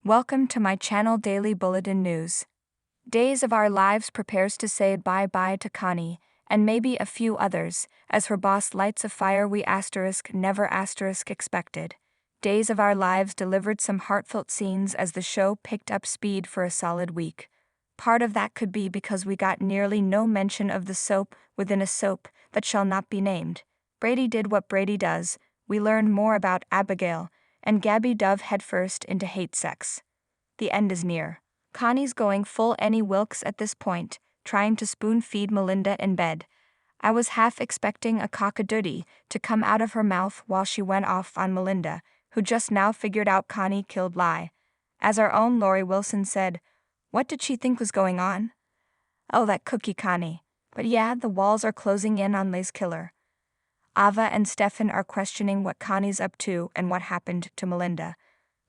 Welcome to my channel Daily Bulletin News. Days of Our Lives prepares to say bye-bye to Connie, and maybe a few others, as her boss lights a fire we never expected. Days of Our Lives delivered some heartfelt scenes as the show picked up speed for a solid week. Part of that could be because we got nearly no mention of the soap within a soap that shall not be named. Brady did what Brady does. We learned more about Abigail, and Gabby dove headfirst into hate sex. The end is near. Connie's going full Annie Wilkes at this point, trying to spoon-feed Melinda in bed. I was half expecting a cock-a-doodle to come out of her mouth while she went off on Melinda, who just now figured out Connie killed Lie. As our own Lori Wilson said, what did she think was going on? Oh, that cookie Connie. But yeah, the walls are closing in on Leigh's killer. Ava and Stefan are questioning what Connie's up to and what happened to Melinda.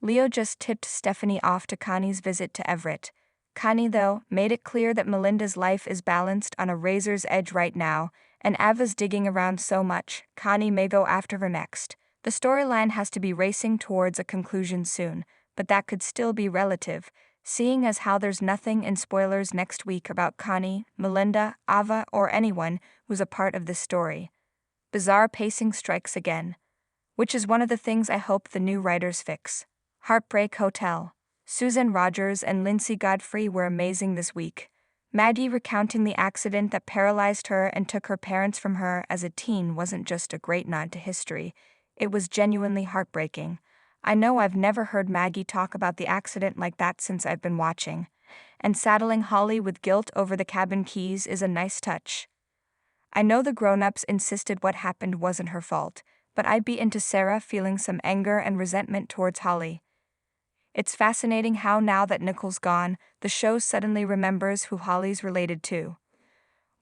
Leo just tipped Stephanie off to Connie's visit to Everett. Connie, though, made it clear that Melinda's life is balanced on a razor's edge right now, and Ava's digging around so much, Connie may go after her next. The storyline has to be racing towards a conclusion soon, but that could still be relative, seeing as how there's nothing in spoilers next week about Connie, Melinda, Ava, or anyone who's a part of this story. Bizarre pacing strikes again, which is one of the things I hope the new writers fix. Heartbreak Hotel. Susan Rogers and Lindsay Godfrey were amazing this week. Maggie recounting the accident that paralyzed her and took her parents from her as a teen wasn't just a great nod to history, it was genuinely heartbreaking. I know I've never heard Maggie talk about the accident like that since I've been watching. And saddling Holly with guilt over the cabin keys is a nice touch. I know the grown-ups insisted what happened wasn't her fault, but I'd be into Sarah feeling some anger and resentment towards Holly. It's fascinating how now that Nicole's gone, the show suddenly remembers who Holly's related to.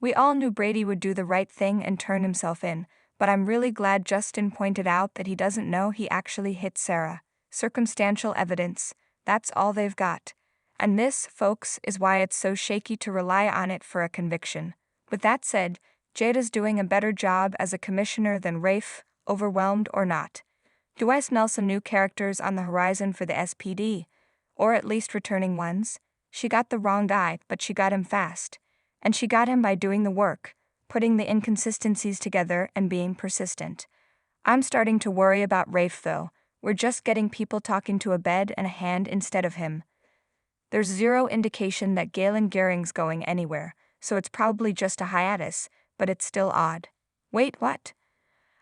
We all knew Brady would do the right thing and turn himself in, but I'm really glad Justin pointed out that he doesn't know he actually hit Sarah. Circumstantial evidence, that's all they've got. And this, folks, is why it's so shaky to rely on it for a conviction. With that said, Jada's doing a better job as a commissioner than Rafe, overwhelmed or not. Do I smell some new characters on the horizon for the SPD? Or at least returning ones? She got the wrong guy, but she got him fast. And she got him by doing the work, putting the inconsistencies together and being persistent. I'm starting to worry about Rafe though. We're just getting people talking to a bed and a hand instead of him. There's zero indication that Galen Gering's going anywhere, so it's probably just a hiatus, but it's still odd. Wait, what?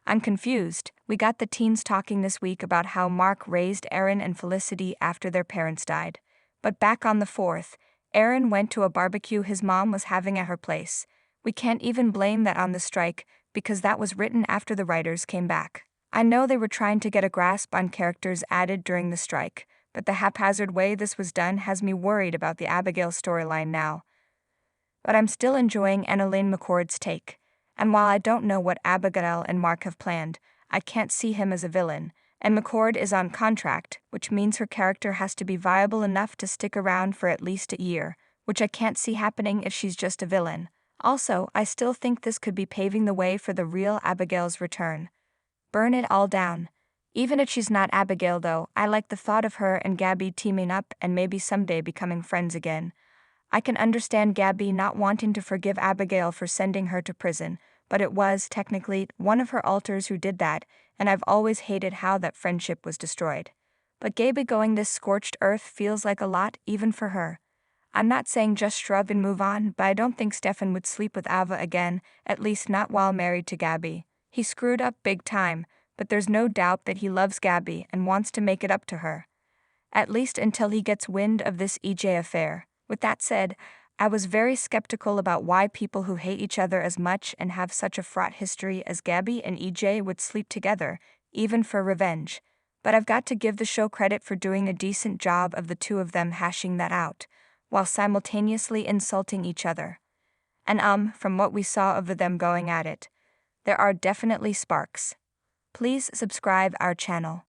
I'm confused. We got the teens talking this week about how Mark raised Aaron and Felicity after their parents died. But back on the 4th, Aaron went to a barbecue his mom was having at her place. We can't even blame that on the strike, because that was written after the writers came back. I know they were trying to get a grasp on characters added during the strike, but the haphazard way this was done has me worried about the Abigail storyline now. But I'm still enjoying Annalene McCord's take. And while I don't know what Abigail and Mark have planned, I can't see him as a villain, and McCord is on contract, which means her character has to be viable enough to stick around for at least a year, which I can't see happening if she's just a villain. Also, I still think this could be paving the way for the real Abigail's return. Burn it all down. Even if she's not Abigail though, I like the thought of her and Gabby teaming up and maybe someday becoming friends again. I can understand Gabby not wanting to forgive Abigail for sending her to prison, but it was, technically, one of her alters who did that, and I've always hated how that friendship was destroyed. But Gabby going this scorched earth feels like a lot, even for her. I'm not saying just shrug and move on, but I don't think Stefan would sleep with Ava again, at least not while married to Gabby. He screwed up big time, but there's no doubt that he loves Gabby and wants to make it up to her. At least until he gets wind of this EJ affair. With that said, I was very skeptical about why people who hate each other as much and have such a fraught history as Gabby and EJ would sleep together, even for revenge. But I've got to give the show credit for doing a decent job of the two of them hashing that out, while simultaneously insulting each other. And from what we saw of them going at it, there are definitely sparks. Please subscribe our channel.